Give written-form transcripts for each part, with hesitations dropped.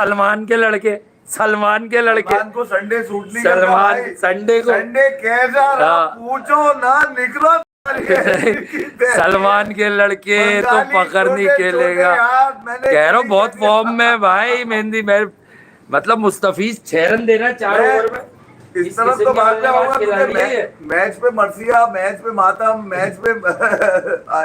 सलमान के लड़के, सलमान के लड़के, सलमान को संडे सूट नहीं करता सलमान भाई। संडे को, संडे कैसा रहा हाँ। पूछो ना, निकलो सलमान के लड़के तो बंगाली पकड़ नहीं छोटे खेलेगा। छोटे यार, मैंने कह रहा हूँ कभी बहुत कभी- फॉर्म में भाई मेहंदी। मैं मतलब मुस्तफीज 6 रन दे रहा है 4 मैं ओवर में। इस तरफ किस्म तो के बाद में बल्लेबाज आऊंगा, खिलाड़ी क्योंकि है ये। मैच पे मर्सिया, मैच पे मातम, मैच पे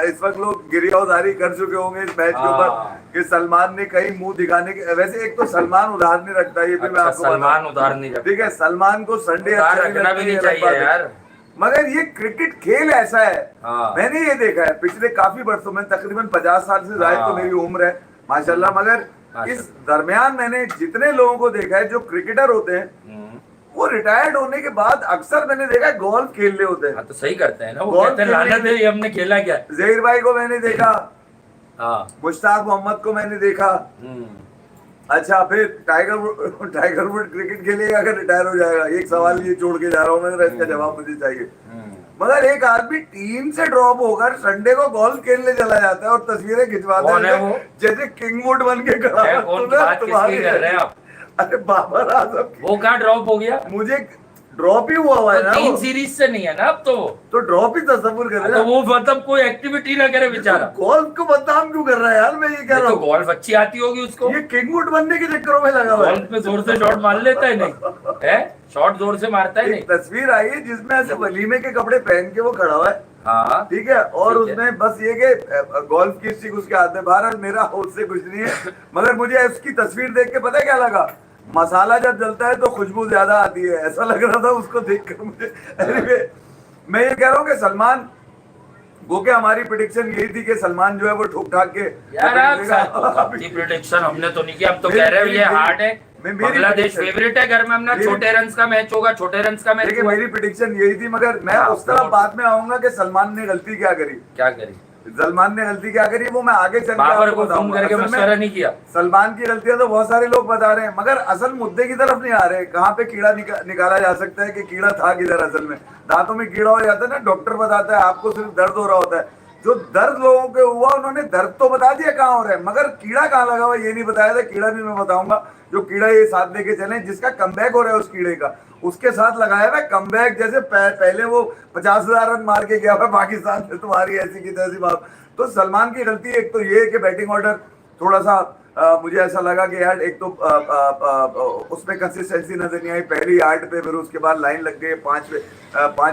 इस वक्त लोग गिरियावतारी कर चुके होंगे इस मैच के ऊपर हाँ। कि सलमान ने कहीं मुंह दिखाने के। वैसे एक तो सलमान उधार नहीं रखता, ये भी मैं अच्छा, आपको सलमान बताऊं। उधार नहीं रखता। ठीक है, सलमान को संडे उधार अच्छा नहीं रखना लगता, भी ये नहीं अलग बात चाहिए है। यार। मगर ये क्रिकेट खेल ऐसा है, हाँ। मैंने ये देखा है पिछले काफी वर्षों में, तकरीबन 50 साल से ज्यादा तो हाँ। मेरी उम्र है माशाल्लाह। मगर इस माशाल्लाह। दरमियान मैंने जितने लोगों को देखा है जो क्रिकेटर होते हैं, वो रिटायर्ड होने के बाद अक्सर मैंने देखा है गोल्फ खेल रहे होते हैं। हाँ तो सही करते हैं ना, वो गोल्फ कहते हैं खेलने लानत के है लिए ये हमने खेला क्या। जहीर भाई को मैंने देखा, हाँ। मुश्ताक मोहम्मद को मैंने देखा। अच्छा, फिर टाइगर वुड क्रिकेट खेलेगा अगर रिटायर हो जाएगा? एक सवाल ये छोड़ के जा रहा हूँ मैं, जरा इसका जवाब मुझे चाहिए। मगर एक आदमी टीम से ड्रॉप होकर संडे को गोल्फ खेलने चला जाता है और तस्वीरें खिंचवाता कौन है वो? जैसे किंगवुड बन के खड़ा है है। कौन? बात किसकी कर रहे हैं आप? अरे बाबर आजम की। वो कहाँ ड्रॉप हो गया? मुझे ड्रॉप ही हुआ है तो ना 3 वो। सीरीज से नहीं है ना अब तो। तो ड्रॉप ही तस्वीर कर हाँ, रहे तो वो मतलब कोई एक्टिविटी ना करे बेचारा। गोल्फ को बदनाम क्यों कर रहा है यार, मैं ये कह रहा तो हूँ। गोल्फ अच्छी आती होगी उसको। ये किंगवुड बनने के चक्करों में लगा हुआ है। गोल्फ में जोर से शॉट मार लेता है नहीं है? शॉट जोर से मारता है नहीं। एक तस्वीर आई है जिसमें ऐसे वलीमे के कपड़े पहन के वो खड़ा हुआ है, हाँ ठीक है, और ठीक है। उसमें बस ये कि गोल्फ की स्टिक उसके हाथ में। भारत मेरा उससे कुछ नहीं है, मगर मुझे उसकी तस्वीर देख के पता है क्या लगा? मसाला जब जलता है तो खुशबू ज्यादा आती है, ऐसा लग रहा था उसको देखकर मुझे। Anyway, मैं ये कह रहा हूँ कि सलमान वो, क्या हमारी प्रिडिक्शन यही थी कि सलमान जो है वो ठोक ठाक के यार आपकी प्रेडिक्शन हमने तो नहीं किया। हम तो कह रहे हैं ये हार्ड है, बांग्लादेश फेवरेट है, घर में अपना छोटे रन का मैच होगा, छोटे रन का मैच। देखिए मेरी प्रिडिक्शन यही थी, मगर मैं उस तरफ बाद में आऊंगा कि सलमान ने गलती क्या करी। क्या करी सलमान ने गलती क्या करी वो मैं आगे चल के बाबर आपको को फोन बताऊंगा। करके असल में मशवरा नहीं किया। सलमान की गलतियां तो बहुत सारे लोग बता रहे हैं, मगर असल मुद्दे की तरफ नहीं आ रहे। कहाँ पे कीड़ा निकाला जा सकता है कि कीड़ा था किधर? असल में दांतों में कीड़ा हो जाता है ना, डॉक्टर बताता है, आपको सिर्फ दर्द हो रहा होता है। जो दर्द लोगों के हुआ उन्होंने दर्द तो बता दिया कहाँ हो रहा है, मगर कीड़ा कहाँ लगा हुआ ये नहीं बताया था। कीड़ा भी मैं बताऊंगा, जो कीड़ा ये साथ लेके चले, जिसका कमबैक हो रहा है उस कीड़े का, उसके साथ लगाया हुआ कमबैक। जैसे पहले वो 50,000 रन मार के गया हुआ पाकिस्तान से, तुम्हारी ऐसी की तैसी बात। तो सलमान की गलती एक तो ये कि बैटिंग ऑर्डर थोड़ा सा मुझे ऐसा लगा कि यार एक तो उसमें कंसिस्टेंसी नजर नहीं आई। पहली 8 पे, फिर उसके बाद लाइन लग गई 5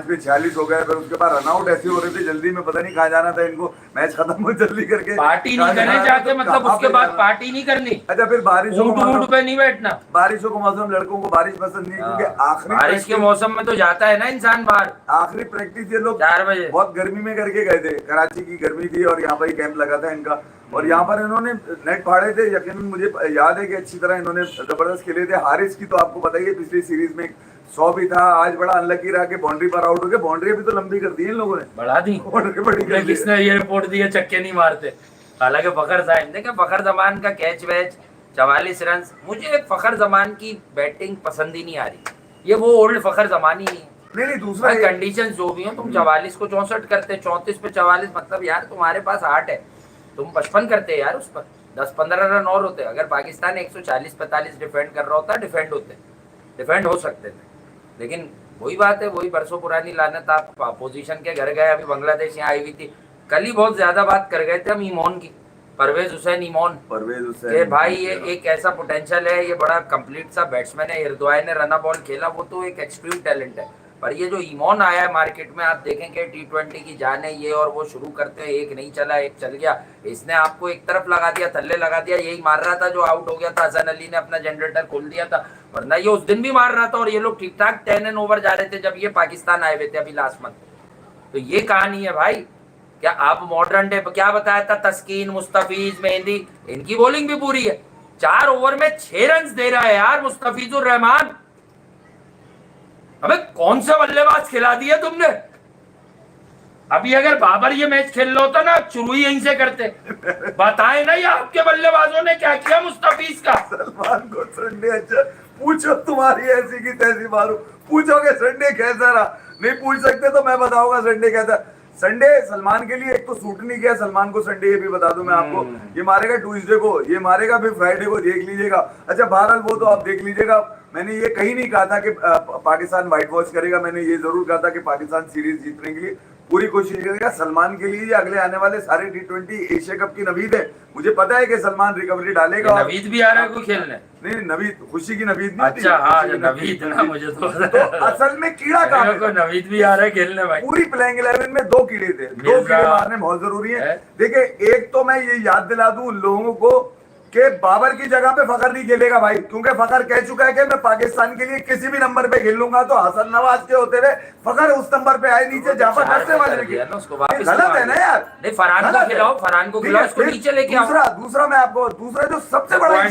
पे 46 हो गए, फिर उसके बाद रनआउट ऐसे हो रहे थे जल्दी में, पता नहीं कहाँ जाना था इनको, मैच खत्म हो जल्दी करके पार्टी नहीं करने जाके, मतलब उसके बाद पार्टी नहीं करनी। अच्छा, फिर बारिशों ऊँट पे नहीं बैठना। बारिशों का मौसम, लड़कों को बारिश पसंद नहीं, क्योंकि आखिरी बारिश के मौसम में तो जाता है ना इंसान बाहर। आखिरी प्रैक्टिस ये लोग 4 बजे बहुत गर्मी में करके गए थे, कराची की गर्मी थी और यहाँ पर ही कैंप लगा था इनका, और यहाँ पर इन्होंने नेट फाड़े थे। यकीनन मुझे याद है कि अच्छी तरह इन्होंने जबरदस्त खेले थे। हारिस की तो आपको पता ही है, पिछली सीरीज में 100 भी था, आज बड़ा अनलकी रहा कि बाउंड्री पर आउट हो गया। बाउंड्री भी तो लंबी कर दी इन लोगों ने, बढ़ा दी। बड़ी किसने ये रिपोर्ट दी है चक्के नहीं मारते? हालांकि फखर साहब देखे, फखर जमान का कैच वैच 44 रन। मुझे फखर जमान की बैटिंग पसंद ही नहीं आ रही। ये वो ओल्ड फखर जमान ही नहीं है। नहीं दूसरा कंडीशन जो भी हो, तुम 44 को 64 करते, 34 पे 44, मतलब यार तुम्हारे पास 8 है, तुम 55 करते यार, उस पर 10-15 रन और होते। अगर पाकिस्तान 140-45 डिफेंड कर रहा होता, डिफेंड हो सकते थे। लेकिन वही बात है, वही बरसों पुरानी लानत। आप अपोजिशन के घर गए, अभी बांग्लादेश यहाँ आई हुई थी, कल ही बहुत ज्यादा बात कर गए थे हम ईमोन की, परवेज हुसैन ईमोन के भाई ये एक ऐसा पोटेंशियल है, ये बड़ा कंप्लीट सा बैट्समैन है। हृदय ने रना बॉल खेला, वो तो एक एक्सट्रीम टैलेंट है। पर ये जो ईमोन आया है मार्केट में, आप देखेंगे T20 की जाने ये और वो शुरू करते हैं, एक नहीं चला एक चल गया। इसने आपको एक तरफ लगा दिया, थल्ले लगा दिया। यही मार रहा था जो आउट हो गया था, हसन अली ने अपना जनरेटर खोल दिया था, वरना ये उस दिन भी मार रहा था। और ये लोग ठीक ठाक 10 एंड ओवर जा रहे थे जब ये पाकिस्तान आए हुए थे अभी लास्ट मंथ। तो ये कहानी है भाई। क्या आप मॉडर्न डे क्या बताया था? तस्कीन, मुस्तफीज, मेहंदी, इनकी बॉलिंग भी पूरी है। 4 ओवर में 6 रन दे रहा है यार मुस्तफिजुर रहमान। अबे कौन सा बल्लेबाज खिला दिया तुमने? अभी अगर बाबर ये मैच खेल लो होता ना, शुरू ही यहीं से करते। बताए ना ये आपके बल्लेबाजों ने क्या किया मुस्तफिज का। सलमान को संडे अच्छा पूछो, तुम्हारी ऐसी की तैसी मारो, पूछोगे संडे कैसा रहा? नहीं पूछ सकते तो मैं बताऊंगा संडे कैसा। संडे सलमान के लिए एक तो सूट नहीं किया सलमान को संडे, ये भी बता दूं मैं आपको। ये मारेगा ट्यूसडे को, ये मारेगा फिर फ्राइडे को, देख लीजिएगा। अच्छा बहरहाल वो तो आप देख लीजिएगा। मैंने ये कहीं नहीं कहा था कि पाकिस्तान व्हाइट वॉश करेगा, मैंने ये जरूर कहा था कि पाकिस्तान सीरीज जीतने के लिए पूरी कोशिश करेगा। सलमान के लिए अगले आने वाले सारे T20 एशिया कप की नवीद है। मुझे पता है कि सलमान रिकवरी डालेगा। नवीद भी आ रहा है कोई खेलने? नहीं नवीद, खुशी की नवीद नहीं। अच्छा हाँ नवीद ना, मुझे तो असल में कीड़ा कहाँ को नवीद भी आ रहा है खेलने भाई। पूरी प्लेइंग 11 में 2 कीड़े थे, 2 कीड़े मारने बहुत जरूरी है। देखिए एक तो मैं ये याद दिला दूं उन लोगों को कि बाबर की जगह पे फखर नहीं खेलेगा भाई, क्योंकि फखर कह चुका है कि मैं पाकिस्तान के लिए किसी भी नंबर पे खेल लूंगा। तो हसन नवाज के होते हुए फखर उस नंबर पे आए नीचे जहां पर दस्ते वाले गलत है ना यार। नहीं फरहान को खिलाओ, फरहान को खिलाओ, इसको नीचे लेके आओ। दूसरा मैं आपको दूसरा जो सबसे बड़ा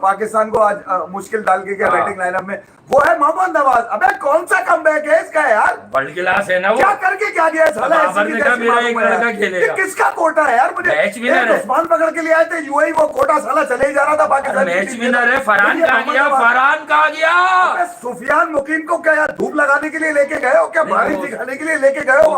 पाकिस्तान को आज मुश्किल डाल के गया बैटिंग लाइनअप में, वो है मोहम्मद नवाज। अबे कौन सा कमबैक है इसका यार, वर्ल्ड क्लास है ना वो। क्या करके क्या गया साला, किसका कोटा है यार? मुझे मैच विनर है, उस्मान पकड़ के लिए आए थे यूएई, वो कोटा साला चले ही जा रहा था पाकिस्तान। मैच विनर है फरहान। कहाँ गया फरहान, कहाँ गया? सुफियान मुकीम को क्या यार धूप लगाने के लिए लेके गए हो क्या, बारिश दिखाने के लिए लेके गए हो?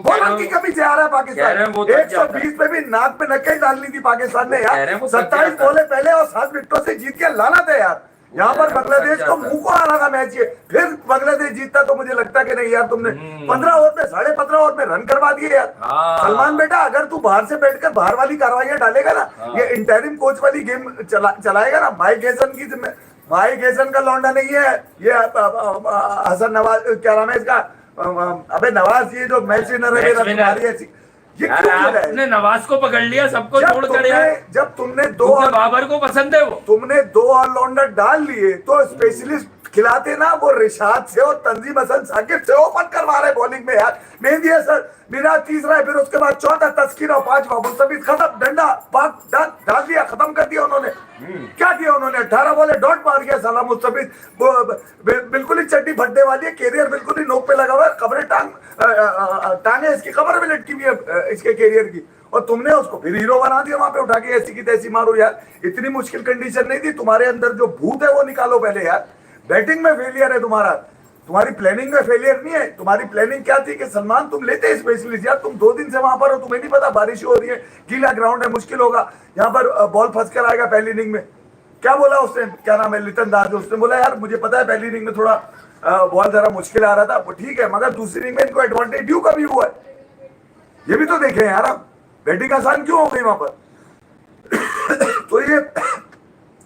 बॉलर की कमी से आ रहा है पाकिस्तान। 120 पे भी नाक पे नक्के डालनी थी पाकिस्तान ने यार। 27 बॉले पहले और 7 विकेटों से जीत के लाना था यार। यहाँ पर बांग्लादेश को मुंह को आना था मैच ये, फिर बांग्लादेश जीतता तो मुझे लगता कि नहीं यार तुमने 15 ओवर में 15.5 ओवर में रन करवा दिए यार। सलमान बेटा अगर तू बाहर से बैठकर बाहर वाली कार्रवाइयां डालेगा ना, ये इंटरिम कोच वाली गेम चलाएगा ना, माइक हेसन की जिम्मे, माइक हेसन का लौंडा नहीं है ये हसन नवाज, क्या नाम है इसका, अबे नवाज, ये जो मैच विनर है ये आपने नवाज को पकड़ लिया, सबको छोड़ कर यार। जब तुमने दो बाबर को पसंद है वो, तुमने 2 ऑलराउंडर डाल लिए तो स्पेशलिस्ट खिलाते ना, वो रिशाद से और तंजीम हसन साकिब से ओपन करवा रहे बॉलिंग में यार। मेहदी है सर मेरा तीसरा है, फिर उसके बाद चौथा तस्कीर और 5वां मुस्तफिज, खत्म, डंडा पाक डाल दिया, खत्म कर दिया उन्होंने। क्या किया उन्होंने? 18 बॉले डॉट मार गया साला मुस्तफिज, बिल्कुल ही चड्डी फटने वाली है, कैरियर बिल्कुल ही नोक पे लगा हुआ है, खबरें टांगे इसकी खबर भी लटकी हुई है इसके कैरियर की, और तुमने उसको फिर हीरो बना दिया वहां पे उठा के, ऐसी की तैसी मारो यार। इतनी मुश्किल कंडीशन नहीं थी, तुम्हारे अंदर जो भूत है वो निकालो पहले यार। बैटिंग में फेलियर है तुम्हारा, तुम्हारी प्लानिंग में फेलियर नहीं है। तुम्हारी प्लानिंग क्या थी कि सलमान तुम लेते स्पेशलिस्ट यार, तुम 2 दिन से वहां पर हो, तुम्हें नहीं पता बारिश हो रही है, गीला ग्राउंड है, मुश्किल होगा, यहाँ पर बॉल फंस कर आएगा पहली इनिंग में। क्या बोला उसने, क्या नाम है, लिटन दास, उसने बोला यार मुझे पता है पहली इनिंग में थोड़ा बॉल जरा मुश्किल आ रहा था, वो ठीक है, मगर दूसरी इनिंग में इनको एडवांटेज ड्यू कभी हुआ है, ये भी तो देखें यार आप, बैटिंग आसान क्यों हो गई वहां पर। तो ये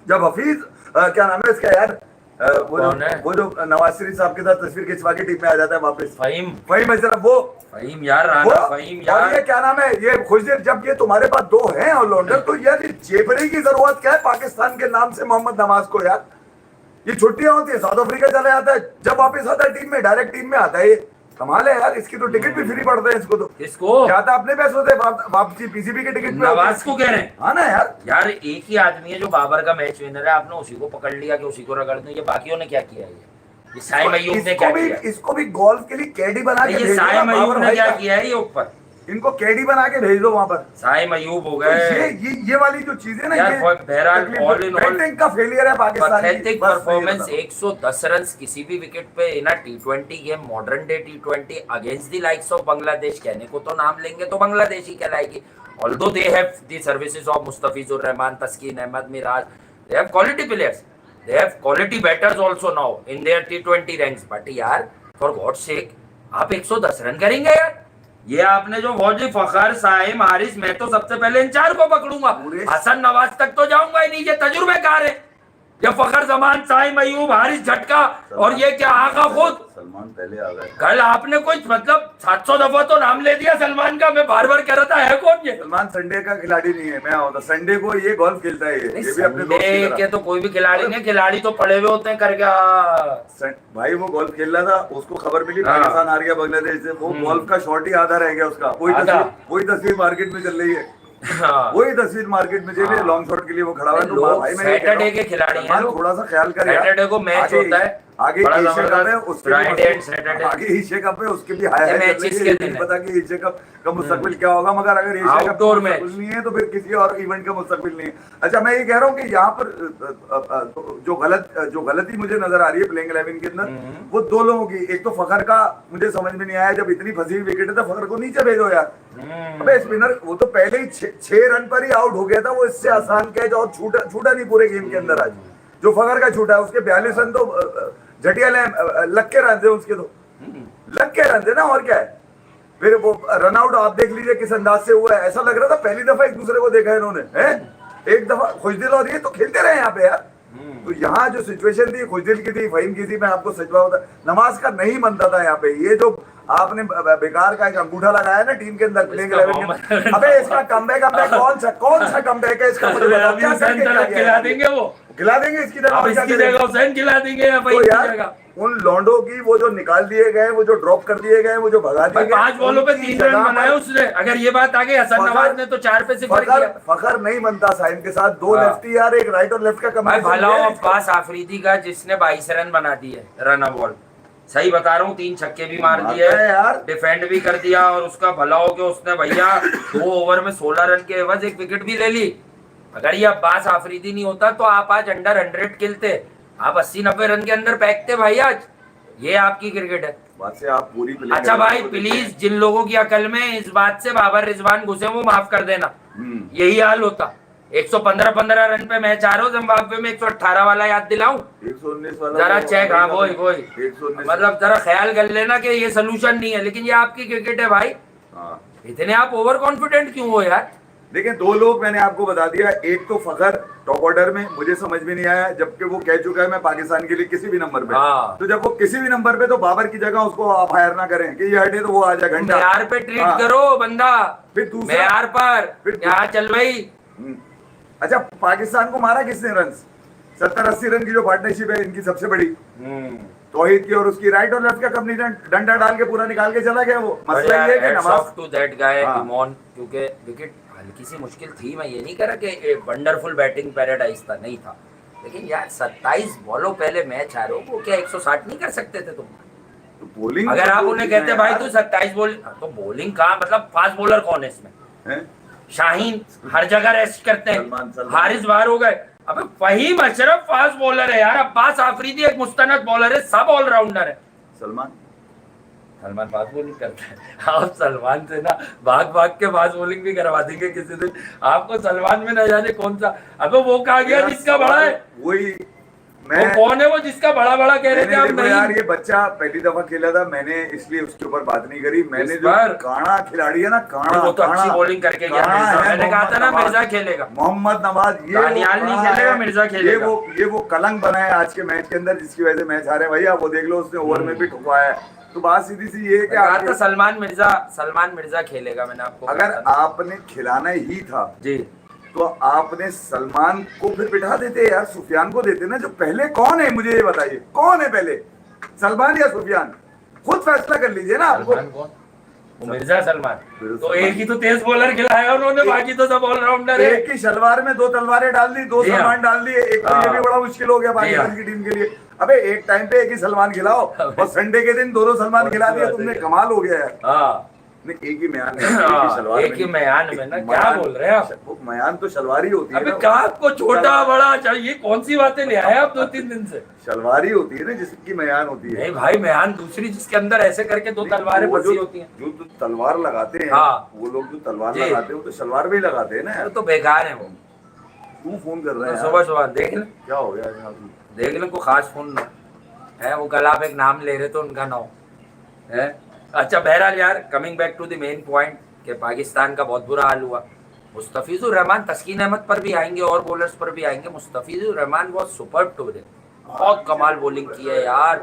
जब हफीज क्या नाम है इसका यार, वो जो नवाज शरीफ साहब के साथ तस्वीर खिंचवा के टीम में आ जाता है वापस, फहीम है जरा, वो फहीम यार, फहीम यार, और ये क्या नाम है, ये खुशदेव, जब ये तुम्हारे पास 2 हैं ऑलराउंडर, तो यार चेपरे की जरूरत क्या है पाकिस्तान के नाम से मोहम्मद नवाज को यार। ये छुट्टियां होती है, साउथ अफ्रीका चला जाता है, जब वापस आता है टीम में, डायरेक्ट टीम में आता है, ये कमाल है यार। इसकी तो टिकट भी फ्री पड़ता है इसको, तो किसको क्या था अपने पैसों से वापसी पीसीबी के टिकट पे, नवाज को कह रहे हैं। हाँ ना यार, यार एक ही आदमी है जो बाबर का मैच विनर है, आपने उसी को पकड़ लिया कि उसी को रगड़ दो। ये बाकियों ने क्या किया, ये साइम अय्यूब ने क्या किया, इसको भी गोल्फ के लिए कैडी बना के, ये साइम अय्यूब ने क्या किया है, ये ऊपर इनको कैडी बना के भेज दो वहां पर, साइम अय्यूब हो गए। ये वाली जो चीजें ना, ये बहरहाल ऑल इन ऑल का फेलियर है पाकिस्तान की। पैथेटिक परफॉर्मेंस, 110 रन किसी भी विकेट पे in T20 game, modern day T20 against the likes of Bangladesh. कहने को तो नाम लेंगे तो बांग्लादेश ही कहलाएगी, although they have the services of Mustafizur Rahman, Taskin Ahmed, Miraj, they have quality players, they have quality batters also now in their T20 ranks. But यार for God sake आप 110 रन करेंगे यार? ये आपने जो फौजी फखर, साहिम, हारिस, मैं तो सबसे पहले इन 4 को पकड़ूंगा, हसन नवाज तक तो जाऊंगा ही नहीं, ये तजुर्बेकार है। ये फखर जमान, साहिम अय्यूब, हारिस झटका, और ये क्या आका खुद सलमान पहले आ गए। कल आपने कोई मतलब 700 दफा तो नाम ले दिया सलमान का, मैं बार बार कह रहा था है कौन ये? सलमान संडे का खिलाड़ी नहीं है, मैं होता संडे को ये गोल्फ खेलता है, ये भी अपने दोस्त के तो कोई भी खिलाड़ी नहीं, खिलाड़ी तो पड़े हुए होते हैं करके। भाई वो गोल्फ खेल रहा था, उसको खबर मिली पाकिस्तान हार गया बांग्लादेश से, वो गोल्फ का शॉट ही आधा रह गया उसका, वही तस्वीर मार्केट में चल रही है, वही तस्वीर मार्केट में लॉन्ग शॉट के लिए वो खड़ा हुआ है। सैटरडे के खिलाड़ी हैं, थोड़ा सा ख्याल करें, सैटरडे को मैच होता है, आगे बड़ा एशिया कप है, जबरदस्त उसके फ्राइडे एंड सैटरडे आगे एशिया कप है, उसके भी हाई ये हाई मैचेस चलेंगे, के ये दिन नहीं है। पता कि एशिया कप का मुस्तकबिल क्या होगा, मगर अगर एशिया कप का आउटडोर मैच। मुस्तकबिल नहीं है तो फिर किसी और इवेंट का मुस्तकबिल नहीं है। अच्छा, मैं ये कह रहा हूँ कि यहाँ पर जो गलती मुझे नजर आ रही है प्लेइंग 11 के अंदर, वो दो लोगों की। एक तो फखर का मुझे समझ में नहीं आया, जब इतनी फंसी हुई विकेट है तो फखर को नीचे भेजो यार। अबे स्पिनर वो तो पहले ही 6 रन पर ही आउट हो गया था, वो इससे आसान कैच और छूटा नहीं पूरे गेम के अंदर। आज जो फखर का छूटा है उसके 42 रन तो झटिया लग के रन थे उसके, तो लग के रन थे ना, और क्या है। फिर वो रन आउट आप देख लीजिए किस अंदाज से हुआ है, ऐसा लग रहा था पहली दफा एक दूसरे को देखा है इन्होंने, है एक दफा खुशदिल और ये तो खेलते रहे यहाँ पे यार। तो यहाँ जो सिचुएशन थी खुशदिल की थी, फहीम की थी, मैं आपको सच बात बता, नमाज का नहीं बनता था यहाँ पे। ये जो आपने बेकार का एक अंगूठा लगाया ना टीम के अंदर प्लेइंग 11 के, अबे इसका कमबैक कौन सा कमबैक है इसका, मुझे बताओ क्या करके क्या खिला देंगे वो, खिला देंगे इसकी जगह, अब और क्या इसकी करेंगे? जगह हुसैन खिला देंगे या भाई तो की यार जगह। उन लौंडों की वो जो निकाल दिए गए, वो जो ड्रॉप कर दिए गए, वो जो भगा दिए भाई गए, 5 बॉलों पे उनकी 3 रन जगह बनाए पर उसने। अगर ये बात आ गई हसन फखर- नवाज ने तो 4 पे सिफर किया। फखर नहीं बनता साइम के साथ, दो हाँ। लेफ्टी यार, एक राइट और लेफ्ट का भाई कम्बिनेशन भला है। अब्बास आफरीदी का जिसने 22 रन बना दिए रन बॉल, सही बता रहा हूँ, 3 छक्के भी मार दिए मारता है यार। डिफेंड भी कर दिया, और उसका भला हो गया उसने भैया 2 ओवर में 16 रन के एवज 1 विकेट भी ले ली। अगर ये अब्बास आफरीदी नहीं होता तो आप आज अंडर 100 खेलते, आप 80-90 रन के अंदर फेंकते भाई आज। ये आपकी क्रिकेट है। बात से आप पूरी प्ले अच्छा भाई प्लीज, जिन लोगों की अकल में इस बात से बाबर रिजवान घुसे वो माफ कर देना, यही हाल होता। 115 रन पे मैच आ रहा हूँ, जिम्बाब्वे में 118 वाला याद दिलाऊं 119 वाला जरा तो चेक। हाँ वही 119 मतलब जरा ख्याल कर लेना कि ये सोल्यूशन नहीं है, लेकिन ये आपकी क्रिकेट है भाई। हाँ। इतने आप ओवर कॉन्फिडेंट क्यों हो यार? देखिए, 2 लोग मैंने आपको बता दिया, एक तो फखर टॉप ऑर्डर में, मुझे समझ में नहीं आया, जबकि वो कह चुका है मैं पाकिस्तान के लिए किसी भी नंबर पे। हाँ। तो जब वो किसी भी नंबर पे, तो बाबर की जगह उसको आप हायर ना करें कि ये हटे तो वो आ जाए घंटा। मैयार पे ट्रीट हाँ। करो बंदा, फिर दूसरा- मैयार पर फिर यहाँ चल भाई। अच्छा, पाकिस्तान को मारा किसने रन? 70-80 रन की जो पार्टनरशिप है इनकी सबसे बड़ी, तौहीद की और उसकी, राइट और लेफ्ट का कॉम्बिनेशन डंडा डाल के पूरा निकाल के चला गया वो। मसला ये है कि नमाज टू दैट गाय हाँ। इमोन, क्योंकि विकेट हल्की सी मुश्किल थी, मैं ये नहीं कह रहा कि वंडरफुल बैटिंग पैराडाइज था, नहीं था, लेकिन यार 27 बॉलों पहले मैच आ रहे हो, वो क्या 160 नहीं कर सकते थे तुम? तो बॉलिंग, अगर आप उन्हें कहते भाई तू 27 बॉल, तो बॉलिंग कहाँ, मतलब फास्ट बॉलर कौन है इसमें? हैं? शाहीन हर जगह रेस्ट करते सलमान। हैं, हारिस बाहर हो गए, अबे फहीम अशरफ फास्ट बॉलर है यार, अब्बास आफरीदी एक मुस्तनद बॉलर है, सब ऑलराउंडर है। सलमान फास्ट बॉलिंग करता है। आप सलमान से ना भाग के फास्ट बॉलिंग भी करवा देंगे किसी दिन। आपको सलमान में न जाने कौन सा, अबे वो कहा गया जिसका बड़ा है, वही वो कौन है वो जिसका बड़ा कह रहे थे आप? देखो यार, नहीं ये बच्चा पहली दफा खेला था, मैंने इसलिए उसके ऊपर बात नहीं करी। मैंने जो बार- काना खिलाड़ी है ना, काना, वो तो अच्छी बॉलिंग करके गया काना मिर्जा। है, मैंने कहा था ना मोहम्मद मिर्जा नवाज। खेलेगा, मोहम्मद नवाज, ये दानियाल वो नहीं काना खेलेगा, है, मिर्जा खेलेगा। ये वो कलंक बना है आज के मैच के अंदर, जिसकी वजह से मैच हारे भैया। वो देख लो, उसने ओवर में भी ठुकवाया है। तो बात सीधी सी ये है कि कहा था सलमान मिर्जा खेलेगा, मैंने आपको अगर कहा था। आपने खिलाना ही था जी, तो आपने सलमान को फिर बिठा देते यार, सुफियान को देते ना, जो पहले कौन है मुझे ये बताइए, कौन है पहले, सलमान या सुफियान? खुद फैसला कर लीजिए ना आपको। सलमान कौन? वो मिर्जा सलमान। मिर्जा तो सलमान। एक ही तो तेज बॉलर खिलाया उन्होंने, बाकी तो सब ऑलराउंडर है। एक ही शलवार में 2 तलवारें डाल दी, 2 जी हाँ। सलमान डाल दिए, एक तो ये भी बड़ा मुश्किल हो गया पाकिस्तान हाँ। की टीम के लिए। अबे एक टाइम पे एक ही सलमान खिलाओ, और संडे के दिन दोनों सलमान खिला दिया तुमने, कमाल हो गया यार। हाँ नहीं, एक ही म्यान है, एक ही शलवार एक ही में। म्यान में ना, क्या म्यान- बोल रहे हैं आप? वो म्यान तो शलवार ही होती है अबे ना। कहा आपको छोटा बड़ा चाहिए, कौन सी बातें ले आए आप 2-3 दिन से? शलवार ही होती है ना, जिसकी म्यान होती है। नहीं भाई, म्यान दूसरी जिसके अंदर ऐसे करके 2 तलवारें वो फंसी जो- होती हैं, जो तलवार लगाते हैं, हाँ। वो लोग जो तलवार जी। लगाते हैं वो तो शलवार में ही लगाते हैं ना वो यार। तो बेकार है वो। तू फोन कर रहा है यार। सुबह देख ले, क्या हो गया यहाँ तू? देख ले, को खास फोन है वो, कल आप एक नाम ले रहे थे उनका नाम है। अच्छा बहरहाल यार, coming back to the main point, कि पाकिस्तान का बहुत बुरा हाल हुआ। मुस्तफिजुर रहमान, तस्कीन अहमद पर भी आएंगे और बॉलर्स पर भी आएंगे। मुस्तफिजुर रहमान बहुत सुपर टूर है, बहुत कमाल बॉलिंग की है यार,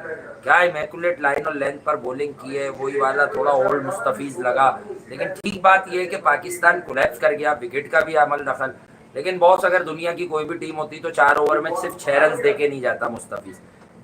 क्या इमैकुलेट लाइन और लेंथ पर बॉलिंग की है। वही वाला थोड़ा ओल्ड मुस्तफिज लगा, लेकिन ठीक बात यह है कि पाकिस्तान कोलैप्स कर गया, विकेट का भी अमल दखल। लेकिन बॉस, अगर दुनिया की कोई भी टीम होती तो 4 ओवर में सिर्फ 6 रन दे के नहीं जाता मुस्तफिज,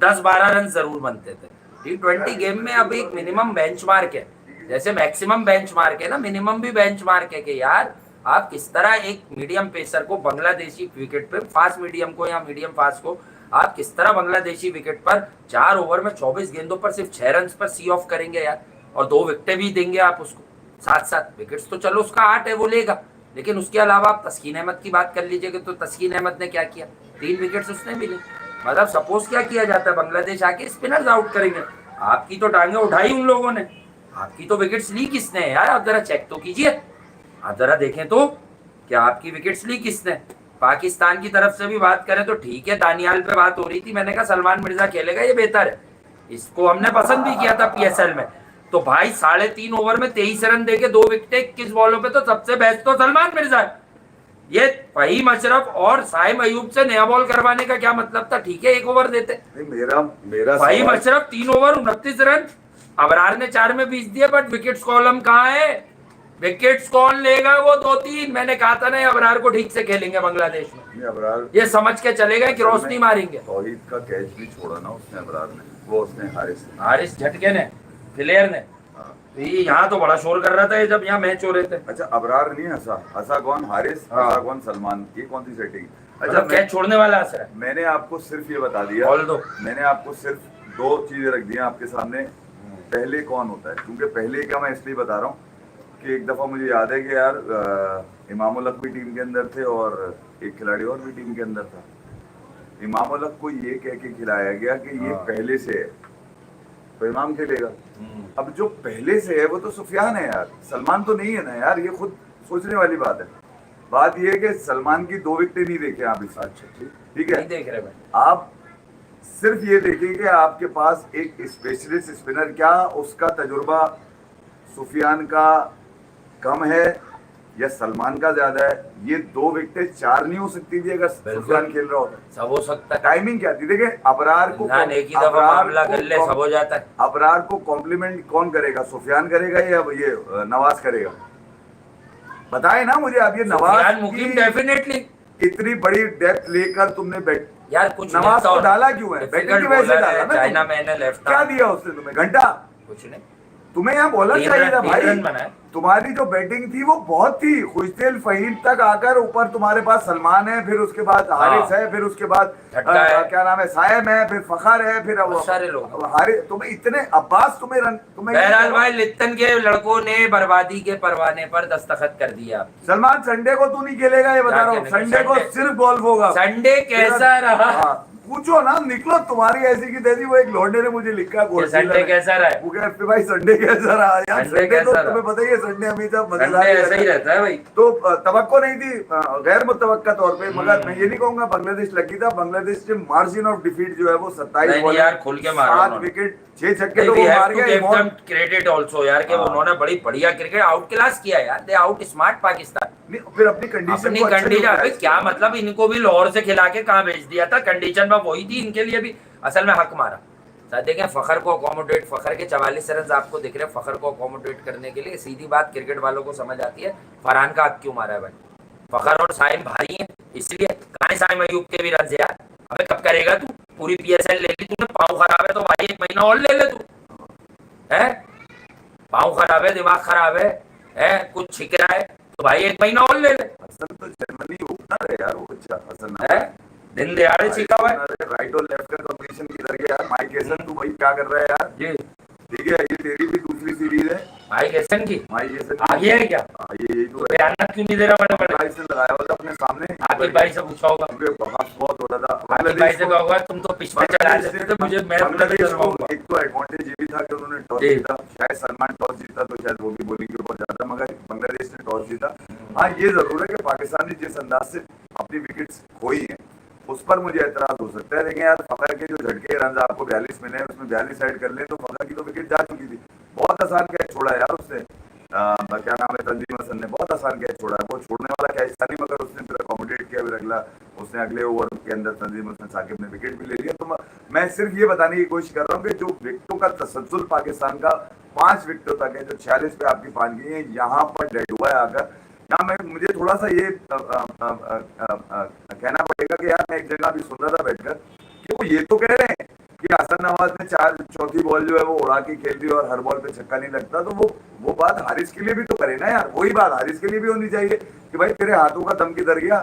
10-12 रन जरूर बनते थे। T20 गेम में अब एक मिनिमम बेंचमार्क है, जैसे मैक्सिमम बेंचमार्क है ना, मिनिमम भी बेंचमार्क है कि यार आप किस तरह एक मीडियम पेसर को बांग्लादेशी विकेट पे, फास्ट मीडियम को या मीडियम फास्ट को आप किस तरह बांग्लादेशी विकेट पर 4 ओवर में 24 गेंदों पर सिर्फ 6 रन पर सी ऑफ करेंगे यार, और 2 विकेटें भी देंगे आप उसको साथ साथ। विकेट्स तो चलो उसका 8 है वो लेगा, लेकिन उसके अलावा आप तस्कीन अहमद की बात कर लीजिएगा तो तस्कीन अहमद ने क्या किया, 3 विकेट्स उसने भी ली। मतलब सपोज क्या किया जाता है, बांग्लादेश आके स्पिनर्स आउट करेंगे, आपकी तो टांगे उठाई उन लोगों ने, आपकी तो विकेट्स ली किसने है यार, आप जरा चेक तो कीजिए, आप जरा देखें तो क्या आपकी विकेट्स ली किसने। पाकिस्तान की तरफ से भी बात करें तो ठीक है, दानियाल पे बात हो रही थी, मैंने कहा सलमान मिर्जा खेलेगा ये बेहतर है, इसको हमने पसंद भी किया था पीएसएल में, तो भाई 3.5 ओवर में 23 रन देके 2 विकेटें 21 बॉलों पे, तो सबसे बेस्ट तो सलमान मिर्जा है। ये फहीम अशरफ और साइम अयूब से नया बॉल करवाने का क्या मतलब था, ठीक है 1 ओवर देते, मेरा फहीम अशरफ 3 ओवर 29 रन, अबरार ने 4 में 20 दिए, बट विकेट्स कॉलम कहाँ है, विकेट्स कौन लेगा वो 2-3, मैंने कहा था ना अबरार को ठीक से खेलेंगे बांग्लादेश में, अबरार ये समझ के चलेगा कि रोशनी मारेंगे। तौहीद का कैच भी छोड़ा ना उसने, अबरार ने, वो उसने हारिस झटके ने, फिलेर ने, तो ये यहाँ तो बड़ा शोर कर रहा था ये जब यहाँ मैच हो रहे थे। अच्छा अबरार नहीं हंसा कौन, हारिस, हंसा कौन, सलमान, ये कौन सी सेटिंग। अच्छा मतलब कैच छोड़ने वाला असर है। मैंने आपको सिर्फ ये बता दिया, मैंने आपको सिर्फ 2 चीजें रख दी आपके सामने, पहले कौन होता है, क्योंकि पहले का मैं इसलिए बता रहा हूँ कि एक दफा मुझे याद है कि यार इमाम उल हक भी टीम के अंदर थे और एक खिलाड़ी और भी टीम के अंदर था, इमाम उल हक को ये कह के खिलाया गया कि ये पहले से है तो इमाम खेलेगा। अब जो पहले से है वो तो सुफियान है यार, सलमान तो नहीं है ना यार, ये खुद सोचने वाली बात है। बात ये है कि सलमान की 2 विकेटें नहीं देखे आप इस, अच्छा ठीक है, देख रहे भाई, आप सिर्फ ये देखिए कि आपके पास एक स्पेशलिस्ट स्पिनर, क्या उसका तजुर्बा सुफियान का कम है या सलमान का ज्यादा है। ये 2 विकेटें 4 नहीं हो सकती थी अगर सुफियान खेल रहा होता, सब हो सकता है। टाइमिंग क्या थी, देखिए अबरार को एक ही दफा मामला कर ले सब हो जाता है। अबरार को कॉम्प्लीमेंट कौन करेगा, सुफियान करेगा या ये नवाज करेगा, बताए ना मुझे। अब ये नवाज मुकीम डेफिनेटली इतनी बड़ी डेप्थ लेकर तुमने बैट यार कुछ नवाज को डाला क्यों है, बैटिंग की वजह से डाला ना, चाइना मैंने लेफ्ट क्या दिया उसने तुम्हें, घंटा कुछ नहीं, तुम्हें यहाँ बॉलर चाहिए था भाई, तुम्हारी जो बैटिंग थी वो बहुत थी, खुशदिल फहीम तक आकर ऊपर तुम्हारे पास सलमान है, फिर उसके बाद हारिस है, फिर उसके बाद क्या नाम है साइम है, फिर फखर है, फिर सारे लोग हारिस, तुम्हें इतने अब्बास तुम्हें बहरहाल भाई लिप्टन के लड़कों ने बर्बादी के परवाने पर दस्तखत कर दिया। सलमान संडे को तू नहीं खेलेगा ये बता रहा हूँ, संडे को सिर्फ गोल्फ होगा। संडे कैसा रहा पूछो ना, निकलो तुम्हारी ऐसी की तैसी। वो एक लौंडे ने मुझे लिखा संडे कैसा रहा, वो कहते भाई संडे कैसा रहा यार, संडे तो तुम्हें पता ही है संडे हमेशा मजेदार ऐसा ही रहता है भाई। तो तवक्को नहीं थी गैर मुतवक्का तौर पे, मगर मैं ये नहीं कहूंगा बांग्लादेश लकी था, बांग्लादेश के मार्जिन ऑफ डिफीट जो है वो 27 बॉल 7 विकेट 6 छक्के तो वो मार गए। क्रेडिट आल्सो यार कि उन्होंने बड़ी बढ़िया क्रिकेट आउट क्लास किया यार, दे आउट स्मार्ट पाकिस्तान। फिर अपनी कंडीशन क्या मतलब इनको भी लाहौर से खिला के कहाँ भेज दिया था, कंडीशन में वही थी इनके लिए भी असल में हक मारा। सर देखें फखर को अकोमोडेट, फखर के 44 रन आपको दिख रहे हैं, फखर को अकोमोडेट करने के लिए सीधी बात क्रिकेट वालों को समझ आती है, फरहान का हक क्यों मारा है भाई। फखर और साइम भारी है इसलिए, कहाँ है साइम अयूब के भी रन यार, अबे कब करेगा तू, पूरी पीएसएल ले ली तूने, पाँव खराब है तो भाई 1 महीना और ले ले तू, है पाँव खराब है, दिमाग खराब है कुछ छिक रहा है तो भाई 1 महीना और ले ले। असल तो जनरली ओपनर है यार वो बच्चा, असल है दिन दिहाड़े छिका हुआ है, राइट और लेफ्ट का कॉम्बिनेशन किधर गया यार। माइक एसन तू भाई क्या कर रहा है यार जी, ठीक है ये तेरी भी दूसरी सीरीज है माइक एसन की, माइक एसन आगे है क्या, ये तो बयान क्यों नहीं दे रहा, बड़े बड़े भाई से लगाया हुआ था अपने सामने, आकिब भाई से पूछा होगा, बहुत हो रहा था आकिब भाई से कहा होगा तुम तो पिच पे चला देते थे मुझे, मैं बांग्लादेश को एक तो एडवांटेज ये भी था कि उन्होंने टॉस जीता, शायद सलमान टॉस जीता तो शायद वो भी बॉलिंग के ऊपर जाता, मगर बांग्लादेश ने टॉस जीता। हाँ ये जरूर है कि पाकिस्तान ने जिस अंदाज से अपनी विकेट्स खोई हैं उस पर मुझे एतराज हो सकता है, लेकिन यार फखर के जो झटके रन आपको 42 मिले उसमें 42 ऐड कर ले तो फखर की तो विकेट जा चुकी थी। बहुत आसान कैच छोड़ा यार उसने, क्या नाम है तंजीम हसन ने, बहुत आसान कैच छोड़ा है, वो छोड़ने वाला कैच था नहीं, मगर उसने फिर अकोमोडेट किया, फिर अगला उसने अगले ओवर के अंदर तंजीम हसन साकिब ने विकेट भी ले लिया। तो मैं सिर्फ ये बताने की कोशिश कर रहा हूँ कि जो विकेटों का तसलसल पाकिस्तान का 5 विकेटों तक है, जो 46 पे आपकी 5 गई है, यहाँ पर डेड हुआ है आकर। यहाँ मैं मुझे थोड़ा सा ये कहना पड़ेगा कि यार मैं एक जगह भी सुन रहा था बैठकर कि वो ये तो कह रहे हैं कि हसन नवाज ने चौथी बॉल जो है वो उड़ा के खेल दी और हर बॉल पे छक्का नहीं लगता, तो वो बात हारिस के लिए भी तो करे ना यार, वही बात हारिस के लिए भी होनी चाहिए कि भाई तेरे हाथों का दम किधर गया,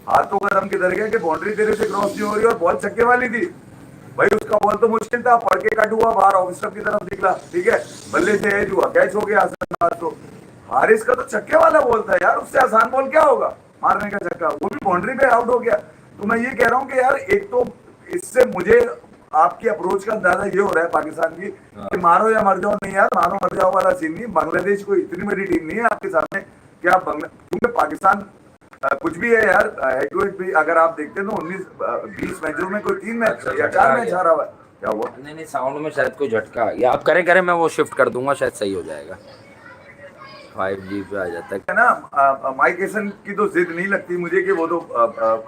हाथों का दम किधर गया कि बाउंड्री तेरे से क्रॉस नहीं हो रही और बॉल छक्के वाली थी। भाई उसका बॉल तो मुश्किल था, पढ़ के कट हुआ बाहर ऑफ स्टंप की तरफ निकला, ठीक है, बल्ले से एज हुआ, कैच हो गया हसन नवाज। तो हारिस का तो छक्के वाला बॉल था यार, उससे आसान बॉल क्या होगा मारने का छक्का, वो भी बाउंड्री पे आउट हो गया। तो मैं ये कह रहा हूँ कि यार एक तो इससे मुझे आपकी अप्रोच का अंदाजा ये हो रहा है पाकिस्तान की कि मारो या मर जाओ, नहीं यार मारो मर जाओ वाला सीन नहीं। बांग्लादेश कोई इतनी बड़ी टीम नहीं है आपके सामने कि आप क्योंकि पाकिस्तान कुछ भी है यार, हेड टू हेड भी अगर आप देखते हैं तो 19-20 मैचों में कोई 3 मैच या 4 मैच हारा हुआ है। क्या हुआ? नहीं साउंड में शायद कोई झटका आ गया, आप करें मैं वो शिफ्ट कर दूंगा, शायद सही हो जाएगा। 5G पे आ जाता है ना। माइक हेसन की तो जिद नहीं लगती मुझे कि वो तो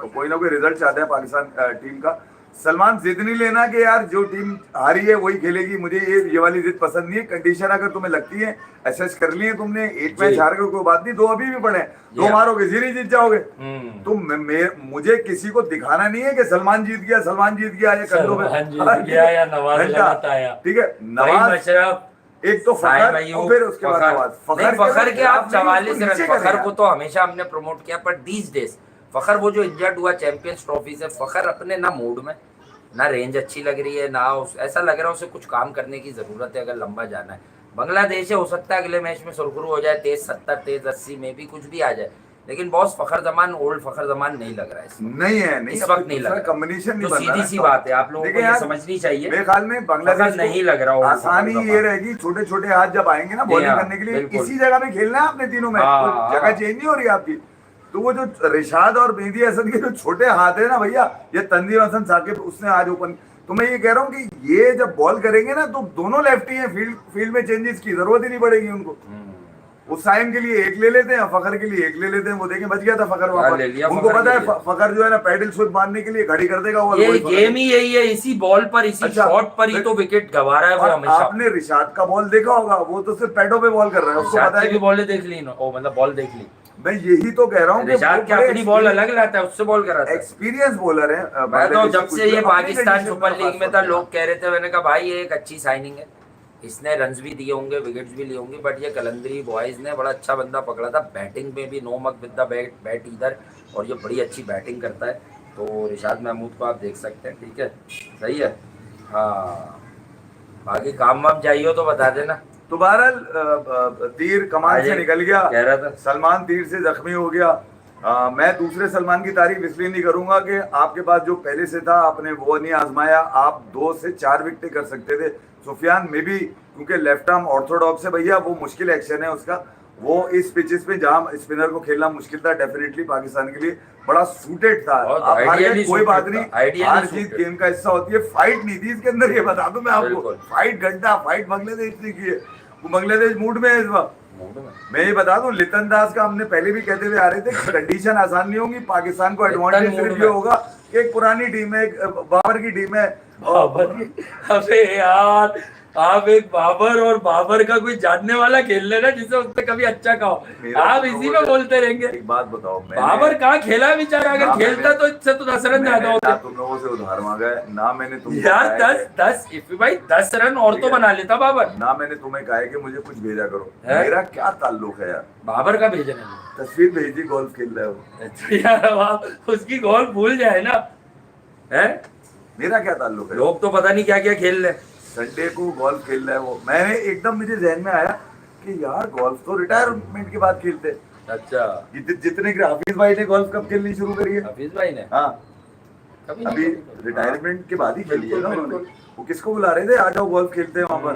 कोई ना कोई रिजल्ट चाहता है पाकिस्तान टीम का। सलमान जिद नहीं लेना कि यार जो टीम हारी है वही खेलेगी, मुझे ये वाली जिद पसंद नहीं है। कंडीशन अगर तुम्हें लगती है, एसेस कर लिए तुमने, एक मैच हार गए कोई बात नहीं, 2 अभी भी पड़े, 2 मारोगे सीरीज जीत जाओगे। तो मुझे किसी को दिखाना नहीं है कि सलमान जीत गया, सलमान जीत गया, ये कर दो ठीक है। नवाज एक तो फिर उसके बाद नवाज फखर के आप 44 रन, फखर को तो हमेशा हमने प्रमोट किया, पर दीज डेज फखर वो जो इंजर्ड हुआ चैंपियंस ट्रॉफी से, फखर अपने ना मूड में, ना रेंज अच्छी लग रही है, ना ऐसा लग रहा है उसे कुछ काम करने की जरूरत है अगर लंबा जाना है। बांग्लादेश है, हो सकता है अगले मैच में सुरखरू हो जाए, 23-70 23-80 में भी कुछ भी आ जाए, लेकिन बॉस फखर जमान ओल्ड फखर जमान नहीं लग रहा है नहीं है, नहीं इस वक्त नहीं लग रहा, कॉम्बिनेशन नहीं तो सीधी सी बात है, आप लोगों को ये समझनी चाहिए। मेरे ख्याल में बांग्लादेश नहीं लग रहा, आसानी ये रहेगी, छोटे छोटे हाथ जब आएंगे ना बॉलिंग करने के लिए, इसी जगह में खेलना है आपने तीनों में, जगह चेंज नहीं हो रही आपकी। तो वो जो रिशाद और मेहदी हसन के जो छोटे हाथ है ना भैया, ये तंजीम हसन साकिब उसने आज ओपन, तो मैं ये कह रहा हूँ कि ये जब बॉल करेंगे ना तो दोनों लेफ्टी हैं, फील्ड में चेंजेस की जरूरत ही नहीं पड़ेगी उनको। उस टाइम के लिए एक ले लेते हैं, फखर के लिए एक ले लेते हैं, वो देखें बच गया था फखर वहां पर, उनको पता है फखर जो है ना पैडल स्विप मारने के लिए खड़ी कर देगा वो। ये गेम ही यही है, इसी बॉल पर, इसी शॉट पर ही तो विकेट गंवा रहा है वो हमेशा। आपने रिशाद का बॉल देखा होगा, वो तो सिर्फ पैडों पे बॉल कर रहा है, उसको पता है कि बॉल देख ली, मतलब बॉल देख ली। मैं यही तो कह रहा हूँ कि अपनी बॉल अलग लाता है, उससे बॉल कर रहा है, एक्सपीरियंस बॉलर है। मैं तो जब से ये पाकिस्तान सुपर लीग में था लोग कह रहे थे, मैंने कहा भाई ये एक अच्छी साइनिंग है, इसने रन्स भी दिए होंगे, विकेट्स भी लिए होंगे, बट ये कलंदरी बॉयज ने बड़ा अच्छा बंदा पकड़ा था, बैटिंग में भी नो मक विद द बैट इधर, और ये बड़ी अच्छी बैटिंग करता है। तो रिशाद महमूद को आप देख सकते हैं, ठीक है, सही है। हाँ बाकी काम वाम चाहिए हो तो बता देना। तो बहरहाल तीर कमान से निकल गया, कह रहा था सलमान तीर से जख्मी हो गया। मैं दूसरे सलमान की तारीफ इसलिए नहीं करूंगा कि आपके पास जो पहले से था आपने वो नहीं आजमाया, आप 2 से 4 विकेटें कर सकते थे। सुफियान में भी क्योंकि लेफ्ट आर्म ऑर्थोडॉक्स है भैया, वो मुश्किल एक्शन है उसका, वो इस पिचेस पे जहां स्पिनर को खेलना मुश्किल था, डेफिनेटली पाकिस्तान के लिए बड़ा सूटेड था। कोई बात नहीं, हार जीत गेम का हिस्सा होती है, फाइट नहीं थी इसके अंदर, ये बता दूं मैं आपको। फाइट घंटा फाइट बांग्लादेश ने की है, वो बांग्लादेश मूड में है इस वक्त। मैं ये बता दूं लिटन दास का हमने पहले भी कहते हुए आ रहे थे कि कंडीशन आसान नहीं होगी, पाकिस्तान को एडवांटेज सिर्फ ये होगा कि एक पुरानी टीम है, एक बाबर की टीम है। अबे यार आप एक बाबर और बाबर का कोई जानने वाला खेल लेना जिससे उससे कभी अच्छा कहो, आप इसी में बोलते रहेंगे। एक बात बताओ, बाबर कहाँ खेला बेचारा, अगर खेलता तो इससे तो 10 रन ज्यादा होते। तुम लोगों से उधार मांगा है ना मैंने, तुम यार 10 रन और तो बना लेता बाबर ना, मैंने तुम्हें कहा है कि मुझे कुछ भेजा करो, मेरा क्या ताल्लुक है यार बाबर का भेजने में। तस्वीर भेजी गोल्फ खेल रहे हो यार उसकी गोल्फ भूल जाए ना, है मेरा क्या ताल्लुक है। लोग तो पता नहीं क्या क्या खेल रहे, संडे को गोल्फ खेल रहा है वो, मैंने एकदम मुझे जहन में आया कि यार गोल्फ तो रिटायरमेंट के बाद खेलते। अच्छा जितने हाफिज भाई ने गोल्फ कब खेलनी शुरू करी है? हाफिज भाई ने हाँ अभी रिटायरमेंट के बाद ही खेली है ना उन्होंने। वो किसको बुला रहे थे आ जाओ गोल्फ खेलते हैं वहां पर,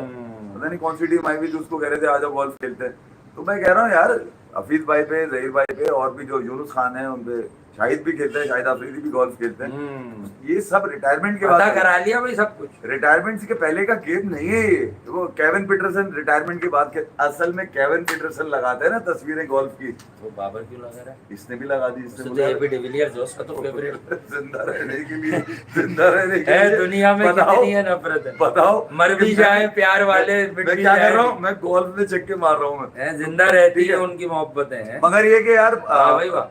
पता नहीं कौन सी टीम आई हुई थी, उसको कह रहे थे आ जाओ गोल्फ खेलते हैं। तो मैं कह रहा हूँ यार हफीज भाई पे, जहीर भाई पे, और भी जो यूनुस खान है उन पे, शाहिद भी खेलते हैं, शाहिद अफरीदी भी गोल्फ खेलते हैं। ये सब रिटायरमेंट के बाद करा लिया भाई सब कुछ, रिटायरमेंट के पहले का गेम नहीं है ये। वो केविन पीटरसन रिटायरमेंट के बाद के, असल में केविन पीटरसन लगाते हैं ना तस्वीरें गोल्फ की, वो बाबर क्यों लगा रहा है? इसने भी लगा दी, इसने तो एबी डिविलियर्स जो उसका तो फेवरेट जिंदा रहने के लिए, जिंदा रहने के लिए दुनिया में कितनी है नफरत है, बताओ मर भी जाए प्यार वाले, मैं क्या कर रहा हूँ, मैं गोल्फ में चक्के मार रहा हूँ, मैं जिंदा रहती है उनकी मोहब्बतें हैं। मगर ये कि यार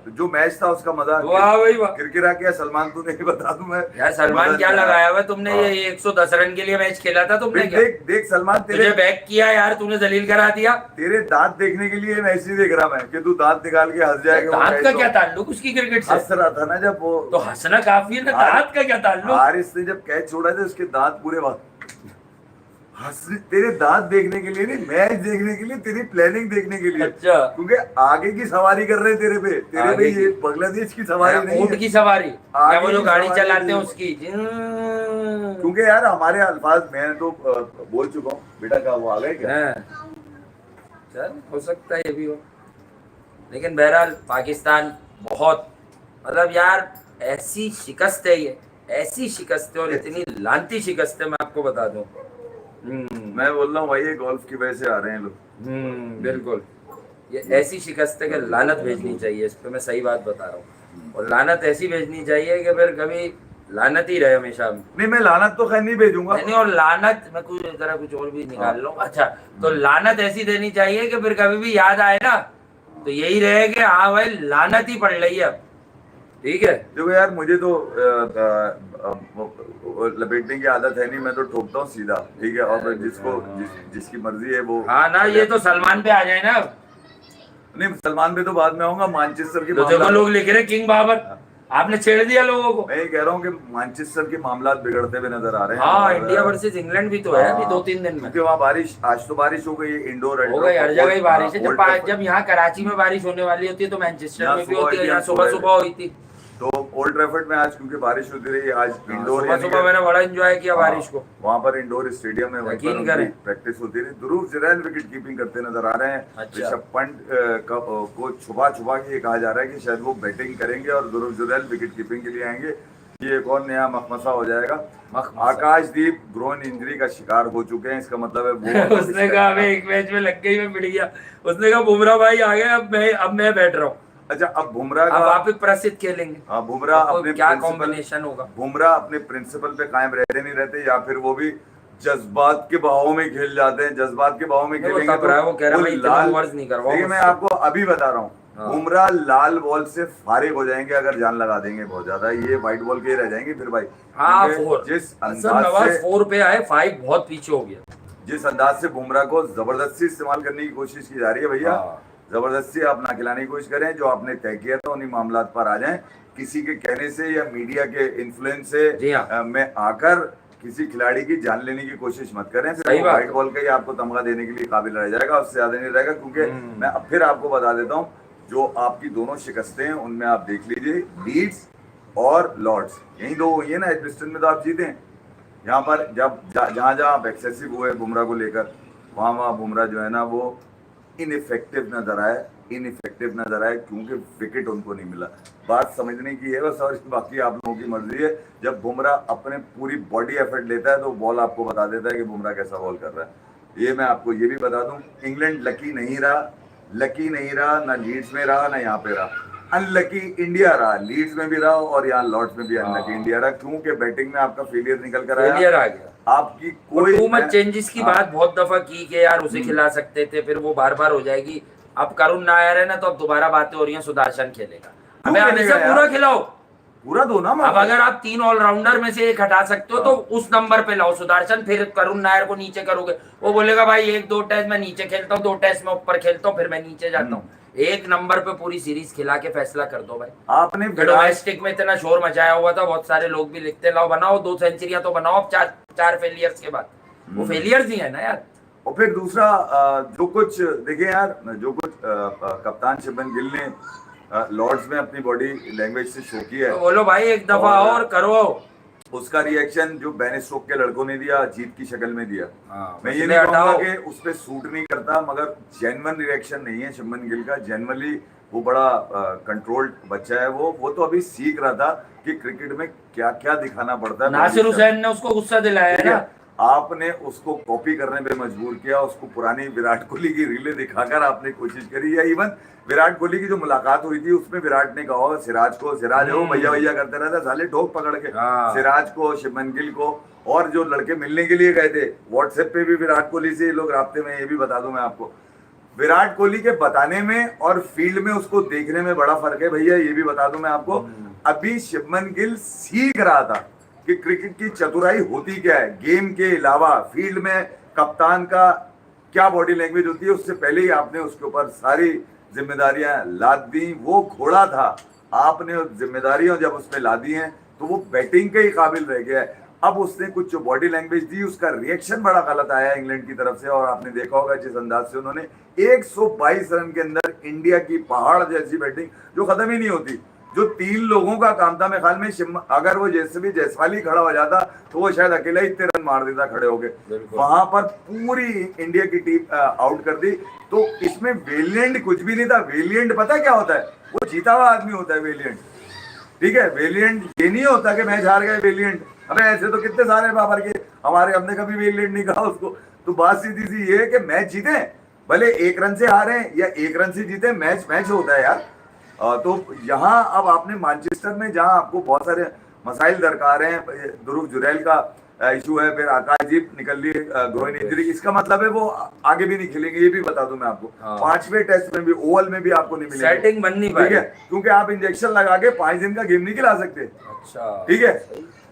जो मैच था उसका मजा बोला वाह भाई वाह किरकिरा किया सलमान, तू नहीं बता दूं मैं। यार सलमान मजा क्या नहीं आया। लगाया हुआ है तुमने? हाँ। ये 110 रन के लिए मैच खेला था तुमने देख क्या? देख देख सलमान, तुझे तेरे बैक किया यार, तूने जलील करा दिया। तेरे दांत देखने के लिए मैच नहीं देख रहा मैं कि तू दांत निकाल के हंस जाएगा। वो दांत मैच का तो क्या ताल्लुक उसकी क्रिकेट से? हंस रहा था ना जब वो तो हंसना काफी है ना, दांत का क्या ताल्लुक? हारिस ने जब कैच छोड़ा था उसके दांत पूरे हंस, तेरे दांत देखने के लिए नहीं, मैच देखने के लिए, तेरी प्लानिंग देखने के लिए। अच्छा। क्योंकि आगे की सवारी कर रहे हैं तेरे पे, तेरे आगे पे की। ये बांग्लादेश की सवारी नहीं ऊंट है। की सवारी या वो आगे जो की गाड़ी सवारी चलाते हैं नहीं है। उसकी। क्योंकि यार हमारे अल्फाज मैं तो बोल चुका हूँ बेटा, का वो आ गए क्या? हाँ, चल हो सकता है ये भी हो, लेकिन बहरहाल पाकिस्तान बहुत, मतलब यार ऐसी शिकस्त है ये, ऐसी शिकस्त है और इतनी लानती शिकस्त है, मैं आपको बता दूं। मैं बोल रहा हूँ भाई, ये गोल्फ की वजह से आ रहे हैं लोग। बिल्कुल, ये ऐसी शिकस्त है कि लानत भेजनी चाहिए इस पे, मैं सही बात बता रहा हूँ। और लानत ऐसी भेजनी चाहिए कि फिर कभी लानत ही रहे हमेशा। नहीं, मैं लानत तो खैर नहीं भेजूंगा। नहीं, और लानत मैं कुछ जरा कुछ और भी निकाल लूँ। अच्छा, तो लानत ऐसी देनी चाहिए कि फिर कभी भी याद आए ना तो यही रहे कि हाँ भाई लानत ही पड़ रही है अब। ठीक है, देखो यार, मुझे तो लपेटने की आदत है नहीं, मैं तो ठोकता हूँ सीधा। ठीक है, और जिसकी मर्जी है वो। हाँ ना, ये तो सलमान पे आ जाए ना अब। नहीं, सलमान पे तो बाद में आऊंगा। मैनचेस्टर के तो देखो मामला, लोग लिख रहे किंग बाबर, आपने छेड़ दिया लोगों को। मैं ये कह रहा हूँ कि मैनचेस्टर के मामला बिगड़ते हुए नजर आ रहे हैं। हाँ, और, इंडिया वर्सेस इंग्लैंड भी तो है अभी 2-3 दिन में। क्योंकि वहाँ बारिश, आज तो बारिश हो गई है, इंडोर हो गई, हर जगह ही बारिश है। जब यहाँ कराची में बारिश होने वाली होती है तो मैनचेस्टर में भी होती है। यहाँ सुबह सुबह हुई थी तो ओल्ड ट्रैफर्ड में आज क्योंकि बारिश होती रही, आज इंडोर सुबह सुबह मैंने बड़ा एंजॉय किया बारिश को। वहाँ पर इंडोर स्टेडियम में वहीं यकीन पर करें। उनकी प्रैक्टिस होती रही। ध्रुव जुरैल विकेट कीपिंग करते नजर आ रहे हैं। अच्छा। ऋषभ पंत को छुपा छुपा के ये कहा जा रहा है कि शायद वो बैटिंग करेंगे और ध्रुव जुरैल विकेट कीपिंग के लिए आएंगे। ये एक और नया मखमसा हो जाएगा। आकाशदीप ग्रोन इंजरी का शिकार हो चुके हैं, इसका मतलब है वो उसने कहा हमें एक मैच में लग गई, मैं पिट गया। उसने कहा बुमराह भाई आ गए, अब मैं बैठ रहा हूँ। अच्छा, अब बुमराह अब का, आप ही प्रसिद्ध खेलेंगे। हाँ, बुमराह अपने क्या principal- कॉम्बिनेशन होगा। बुमराह अपने प्रिंसिपल पे कायम रहते नहीं रहते, या फिर वो भी जज्बात के बहाव में खेल जाते हैं। जज्बात के बहाव में नहीं, वो खेलेंगे तब रहा है, वो कह रहा है, मैं इतना लाल, ओवर्स नहीं करवाऊं देखिए मैं उससे। आपको अभी बता रहा हूँ, हाँ। बुमराह लाल बॉल से फारिग हो जाएंगे अगर जान लगा देंगे बहुत ज्यादा। ये व्हाइट बॉल के ही रह जाएंगे फिर भाई। हाँ, क्योंकि 4 जिस असल अंदाज नवाज से 4 पे आए, 5 बहुत पीछे हो गया। जिस अंदाज से बुमराह को जबरदस्ती इस्तेमाल करने की कोशिश की जा रही है भैया, हाँ। जबरदस्ती आप ना खिलाने की कोशिश करें। जो आपने तय किया था उन्हीं मामला पर आ जाएं। किसी के कहने से या मीडिया के इन्फ्लुएंस जी हाँ। से में आकर किसी खिलाड़ी की जान लेने की कोशिश मत करें। सही फिर वो बात व्हाइट है। बॉल का ही आपको तमगा देने के लिए काबिल रह जाएगा, उससे ज्यादा नहीं रहेगा। क्योंकि मैं अब फिर आपको बता देता हूँ, जो आपकी दोनों शिकस्तें हैं उनमें आप देख लीजिए, लीड्स और लॉर्ड्स, यही दो हुई है ना। एडमिस्टन में तो आप जीते हैं। यहाँ पर जब जहाँ जहाँ आप एक्सेसिव हुए बुमराह को लेकर, वहाँ बुमराह जो है ना वो इनइफेक्टिव नजर आए, क्योंकि विकेट उनको नहीं मिला। बात समझने की है बस, और बाकी आप लोगों की मर्जी है। जब बुमराह अपने पूरी बॉडी एफर्ट लेता है तो बॉल आपको बता देता है कि बुमराह कैसा बॉल कर रहा है। ये मैं आपको ये भी बता दूं, इंग्लैंड लकी नहीं रहा, ना लीड्स में रहा ना यहाँ पे रहा। अनलकी इंडिया रहा, लीड्स में भी रहा और यहाँ लॉर्ड्स में भी अनलकी इंडिया रहा। क्योंकि बैटिंग में आपका फेलियर निकल कर फेलियर आया। आ गया। आपकी कोई टू मच चेंजेस की हाँ। बात बहुत दफा की कि यार उसे खिला सकते थे, फिर वो बार बार हो जाएगी। अब करुण नायर है ना, तो अब दोबारा बातें हो रही हैं सुदर्शन खेलेगा। हमें हमेशा पूरा खिलाओ, पूरा दो ना। अब अगर आप 3 ऑलराउंडर में से एक हटा सकते हो तो उस नंबर पे लाओ सुदर्शन। फिर करुण नायर को नीचे करोगे, वो बोलेगा भाई 1-2 टेस्ट मैं नीचे खेलता हूँ, 2 टेस्ट में ऊपर खेलता हूँ, फिर मैं नीचे जाता हूँ। एक नंबर पे पूरी सीरीज खिला के फैसला कर दो भाई। आपने डोमेस्टिक में इतना शोर मचाया हुआ था, बहुत सारे लोग भी लिखते लाओ बनाओ 2 सेंचुरियां तो बनाओ अब 4 फेलियर्स के बाद। वो फेलियर्स ही है ना यार। और फिर दूसरा जो कुछ देखिए यार, जो कुछ कप्तान शुभमन गिल ने लॉर्ड्स में अपनी बॉडी लैंग्वेज से शो किया तो है, बोलो भाई एक दफा और करो। उसका रिएक्शन जो बेन स्टोक के लड़कों ने दिया, जीत की शक्ल में दिया। मैं ये उसने नहीं कहूंगा हटाओ। कि उस पर सूट नहीं करता, मगर जेन्युइन रिएक्शन नहीं है शुभमन गिल का। जेन्युइनली वो बड़ा कंट्रोल्ड बच्चा है। वो तो अभी सीख रहा था कि क्रिकेट में क्या क्या दिखाना पड़ता है। नासिर हुसैन ने उसको गुस्सा दिलाया है ना। आपने उसको कॉपी करने पे मजबूर किया, उसको पुरानी विराट कोहली की रीलें दिखाकर आपने कोशिश करी। या इवन विराट कोहली की जो मुलाकात हुई थी उसमें विराट ने कहा होगा सिराज को, सिराज है वो भैया भैया करते रहता साले ठोक पकड़ के, सिराज को, शुभमन गिल को, और जो लड़के मिलने के लिए गए थे व्हाट्सएप पे भी विराट कोहली से ये लोग राब्ते में, ये भी बता दूं मैं आपको। विराट कोहली के बताने में और फील्ड में उसको देखने में बड़ा फर्क है भैया। ये भी बता दूं मैं आपको, अभी शुभमन गिल सीख रहा था कि क्रिकेट की चतुराई होती क्या है, गेम के अलावा फील्ड में कप्तान का क्या बॉडी लैंग्वेज होती है, उससे पहले ही आपने उसके ऊपर सारी जिम्मेदारियां लाद दी। वो घोड़ा था, आपने जिम्मेदारियां जब उसमें ला दी हैं तो वो बैटिंग के ही काबिल रह गया है। अब उसने कुछ जो बॉडी लैंग्वेज दी, उसका रिएक्शन बड़ा गलत आया इंग्लैंड की तरफ से, और आपने देखा होगा जिस अंदाज से उन्होंने 122 रन के अंदर इंडिया की पहाड़ जैसी बैटिंग जो खत्म ही नहीं होती, जो 3 लोगों का काम था, मेरे ख्याल में अगर वो जैसे भी जायसवाल ही खड़ा हो जाता तो वो शायद अकेला ही इतने रन मार देता खड़े होके। वहां पर पूरी इंडिया की टीम आउट कर दी। तो इसमें वेलिएंट कुछ भी नहीं था। वेलिएंट पता क्या होता है? वो जीता हुआ आदमी होता है वेलिएंट, ठीक है। वेलिएंट ये नहीं होता कि मैच हार गए वेलिएंट। अबे ऐसे तो कितने सारे बाबर के, हमारे, हमने कभी वेलिएंट नहीं कहा उसको। तो बात सीधी सी ये है कि मैच जीते, भले 1 रन से हारे या 1 रन से जीते, मैच मैच होता है यार। तो यहाँ अब आपने मैनचेस्टर में, जहाँ आपको बहुत सारे मसाइल दरकार हैं, ध्रुव जुरैल का इशू है, फिर आकाशदीप निकल लिए ग्रोइन इंजरी, इसका मतलब है वो आगे भी नहीं खेलेंगे। ये भी बता दूं मैं आपको, 5वें टेस्ट में भी, ओवल में भी आपको नहीं मिलेगा, सेटिंग बन नहीं पाएगी, ठीक है, क्योंकि आप इंजेक्शन लगा के 5 दिन का गेम नहीं खिला सकते। अच्छा, ठीक है,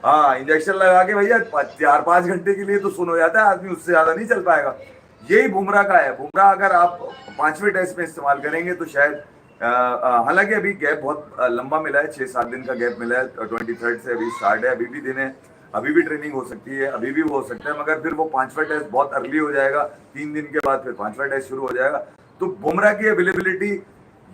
हाँ, इंजेक्शन लगा के भैया 4-5 घंटे के लिए तो सुन हो जाता है आदमी, उससे ज्यादा नहीं चल पाएगा। यही बुमराह का है। बुमराह अगर आप 5वें टेस्ट में इस्तेमाल करेंगे तो शायद, हालांकि अभी गैप बहुत लंबा मिला है, 6-7 दिन का गैप मिला है, 23 से अभी स्टार्ट है, अभी भी दिन है, अभी भी ट्रेनिंग हो सकती है, अभी भी वो हो सकता है, मगर फिर वो 5वां टेस्ट बहुत अर्ली हो जाएगा, 3 दिन के बाद फिर 5वां टेस्ट शुरू हो जाएगा। तो बुमराह की अवेलेबिलिटी,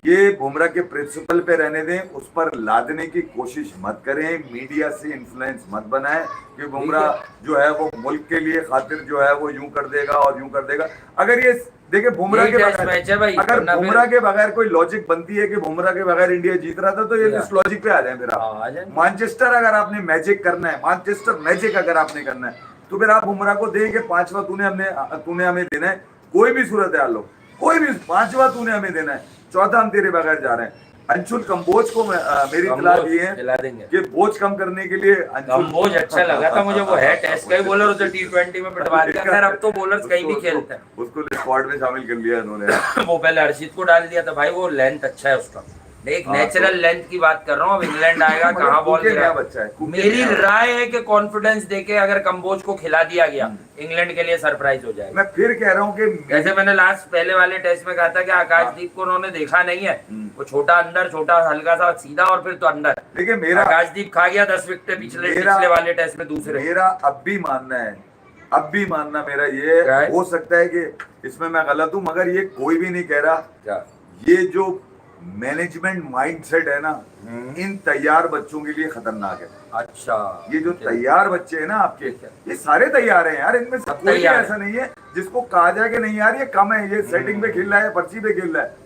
ये बुमराह के प्रिंसिपल पे रहने दें, उस पर लादने की कोशिश मत करें, मीडिया से इन्फ्लुएंस मत बनाएं कि बुमराह जो है वो मुल्क के लिए खातिर जो है वो यूं कर देगा और यूं कर देगा। अगर ये देखिए बुमराह के बगैर, अगर बुमराह के बगैर कोई लॉजिक बनती है कि बुमराह के बगैर इंडिया जीत रहा था, तो ये इस लॉजिक पे आ जाए। फिर आप मैनचेस्टर अगर आपने मैजिक करना है, मैनचेस्टर मैजिक अगर आपने करना है, तो फिर आप बुमराह को दें कि 5वां तूने हमें देना है, कोई भी सूरत है लो, कोई भी 5वां तूने हमें देना है, 4था हम तेरे बगैर जा रहे हैं। अंशुल कंबोज को मेरी इतला दी है कि बोझ कम करने के लिए कंबोज अच्छा लगा था मुझे, वो है टेस्ट का ही बॉलर, उसे T20 में पिटवा दिया। खैर अब तो बॉलर्स कहीं भी खेलते हैं, उसको स्क्वाड में शामिल कर लिया उन्होंने। वो पहले हर्षित को डाल दिया था भाई, वो लेंथ अच्छा है उसका, एक नेचुरल लेंथ की बात कर रहा हूँ। अब इंग्लैंड आएगा, कहाँ बॉल गिरा, बच्चा है। मेरी राय है कि कॉन्फिडेंस देके अगर कंबोज को खिला दिया गया, इंग्लैंड के लिए सरप्राइज हो जाएगा। मैं फिर कह रहा हूँ कि जैसे मैंने लास्ट पहले वाले टेस्ट में कहा था कि आकाशदीप को उन्होंने देखा नहीं है, वो छोटा अंदर, छोटा हल्का सा सीधा और फिर तो अंदर। देखिए मेरा आकाशदीप खा गया 10 विकेट पिछले वाले टेस्ट में, दूसरे। मेरा अब भी मानना मेरा ये हो सकता है कि इसमें मैं गलत हूँ, मगर ये कोई भी नहीं कह रहा क्या, ये जो मैनेजमेंट माइंडसेट है ना, इन तैयार बच्चों के लिए खतरनाक है। अच्छा, ये जो तैयार बच्चे हैं ना आपके, ये सारे तैयार हैं यार, इनमें से कोई ऐसा नहीं है जिसको कहा जाए कि नहीं यार ये कम है, ये सेटिंग पे खेल रहा है, पर्ची पे खेल रहा है।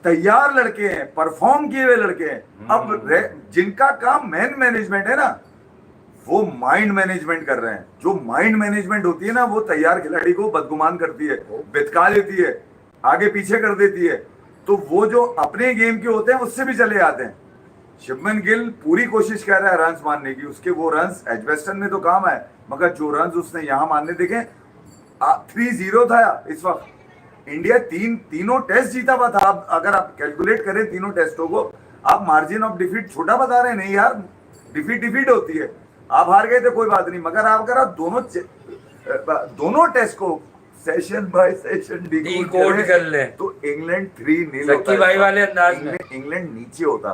तैयार लड़के हैं, परफॉर्म किए हुए लड़के हैं। अब जिनका काम मैन मैनेजमेंट है ना, वो माइंड मैनेजमेंट कर रहे हैं। जो माइंड मैनेजमेंट होती है ना, वो तैयार खिलाड़ी को बदगुमान करती है, बितका देती है, आगे पीछे कर देती है। तो वो जो अपने गेम के होते हैं उससे भी चले जाते हैं। शुभमन गिल पूरी कोशिश कर रहा है रन्स मारने की, उसके वो रन्स एजबेस्टन में तो काम है, मगर जो रन्स उसने यहाँ मारने देखे, 3-0 था इस वक्त। इंडिया तीनों टेस्ट जीता हुआ था। अगर आप कैलकुलेट करें तीनों टेस्टों को, आप मार्जिन ऑफ डिफीट छोटा बता रहे हैं। नहीं यार, डिफीट होती है, आप हार गए थे कोई बात नहीं, मगर आप अगर आप दोनों टेस्ट को सेशन बाय सेशन डिकोड कर ले तो इंग्लैंड 3-0 सच्ची भाई वाले अंदाज में इंग्लैंड नीचे होता।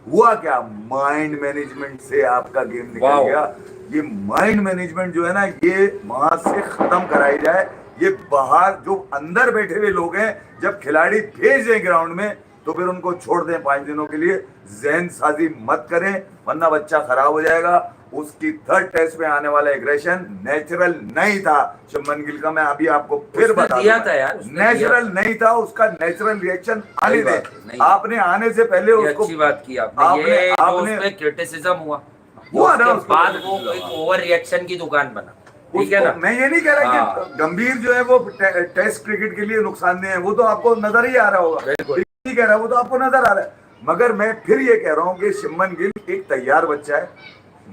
हुआ क्या, माइंड मैनेजमेंट से आपका गेम निकल गया। ये माइंड मैनेजमेंट जो है ना, ये वहां से खत्म कराई जाए। ये बाहर जो अंदर बैठे हुए लोग हैं, जब खिलाड़ी भेज दें ग्राउंड में तो फिर उनको छोड़ दें 5 दिनों के लिए। जहन साजी मत करें, वरना बच्चा खराब हो जाएगा। उसकी 3rd टेस्ट में आने वाला एग्रेशन नेचुरल नहीं था शुभमन गिल का। मैं अभी आपको फिर बता दूं, नेचुरल नहीं था, उसका नेचुरल रिएक्शन आने दे। आपने आने से पहले उसको, अच्छी बात की आपने क्रिटिसिज्म हुआ ना, उसके बाद वो एक ओवर रिएक्शन की दुकान बना। ठीक है ना, मैं ये नहीं कह रहा कि गंभीर जो है वो टेस्ट क्रिकेट के लिए नुकसानदेह है, वो तो आपको नजर ही आ रहा होगा। नहीं कह रहा, वो तो आपको नजर आ रहा है, मगर मैं फिर ये कह रहा हूँ कि शुभमन गिल एक तैयार बच्चा है,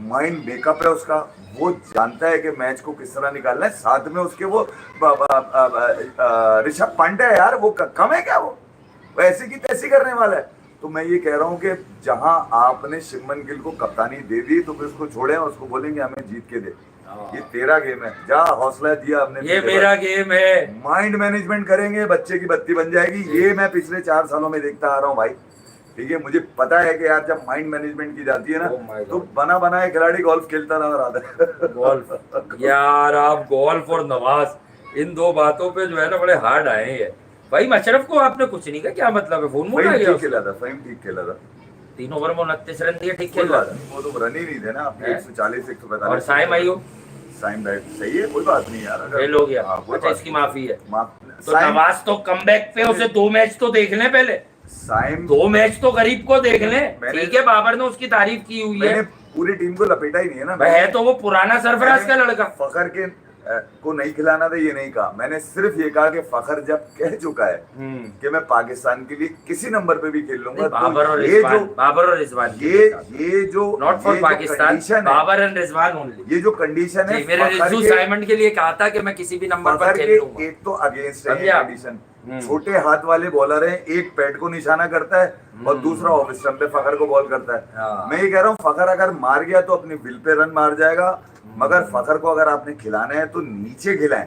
माइंड मेकअप है उसका, वो जानता है कि मैच को किस तरह निकालना है। साथ में उसके वो ऋषभ पंत है यार, वो कम है क्या? वो ऐसी की तैसी करने वाला है। तो मैं ये कह रहा हूँ कि जहां आपने शुभमन गिल को कप्तानी दे दी तो फिर उसको छोड़े, उसको बोलेंगे हमें जीत के दे, ये तेरा गेम है, जा हौसला दिया हमने, ये मेरा गेम है। माइंड मैनेजमेंट करेंगे, बच्चे की बत्ती बन जाएगी। ये मैं पिछले 4 सालों में देखता आ रहा हूँ भाई, ठीक है। मुझे पता है कि यार जब माइंड मैनेजमेंट की जाती है ना, Oh my God. तो बना बनाए खिलाड़ी गोल्फ खेलता नजर आता है। गोल्फ यार, आप गोल्फ और नवाज, इन दो बातों पे जो है ना बड़े हार्ड आए हैं भाई। अशरफ को आपने कुछ नहीं कहा, क्या मतलब है? फोन मूड आ फहीम गया ठीक खेला था, फहीम ठीक खेला था, 3 ओवर में 29 रन दिए, ठीक कोई खेल रहा बात नहीं, वो तो रन ही नहीं थे ना अपने, है? 140 145। और साइम आई हो, साइम राइट सही है, कोई बात नहीं यार, फेल हो गया। हाँ, कोई अच्छा, बात इसकी माफी है। माफ- तो साइम नवाज तो कमबैक पे, उसे 2 मैच तो देख लें पहले, साइम 2 मैच तो गरीब को देख लें। मैंने- ठीक है, बाबर ने उसकी तारीफ की हुई मैंने है, पूरी टीम को लपेटा ही नहीं है ना। भाई है तो वो पुराना सरफराज का लड़का। फखर के को नहीं खिलाना था ये नहीं कहा मैंने, सिर्फ ये कहा कि फखर जब कह चुका है कि मैं पाकिस्तान के लिए किसी नंबर पे भी खेल लूंगा, बाबर और तो रिजवान ये जो नॉट फॉर ये जो पाकिस्तान, condition है, बाबर एंड रिजवान ओनली। ये जो कंडीशन है, जी, मेरे फखर रिजू के- साइमंड के लिए कहा था कि मैं किसी भी नंबर पर फखर खेल के लूंगा। एक तो अगेंस्ट है समझे आप? कंडीशन, छोटे हाथ वाले बॉलर हैं, एक पैड को निशाना करता है और दूसरा ऑफ स्टंप पे फखर को बॉल करता है। हाँ। मैं ये कह रहा हूँ फखर अगर मार गया तो अपनी विल पे रन मार जाएगा, मगर फखर को अगर आपने खिलाना है तो नीचे खिलाएं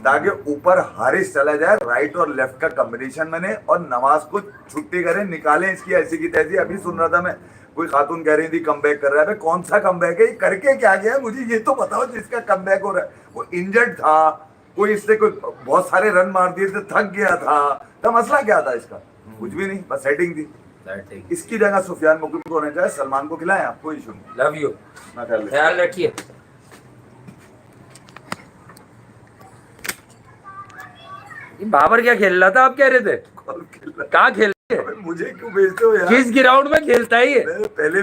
ताकि ऊपर हारिस चला जाए, राइट और लेफ्ट का कॉम्बिनेशन बने, और नवाज को छुट्टी करें, निकालें इसकी ऐसी की तैसी। अभी सुन रहा था मैं, कोई खातून कह रही थी कमबैक कर रहा है, कौन सा कमबैक है, ये करके क्या गया है मुझे ये तो बताओ जिसका कमबैक हो रहा है। वो इंजर्ड था, कोई इससे कोई बहुत सारे रन मार दिए थे, थक गया था, तो मसला क्या था इसका? कुछ भी नहीं, बस सेटिंग थी। इसकी जगह सुफियान मुकीम को होना चाहिए, सलमान को खिलाएं, आप कोई इशू नहीं। लव यू, ना ख्याल रखिए। ख्याल रखिए। ये बाबर क्या खेल रहा था, आप कह रहे थे? कॉल खेल रहा कहाँ खेल रहे है। मुझे क्यों भेजते हो यार? किस ग्राउंड में खेलता है ये? मैं पहले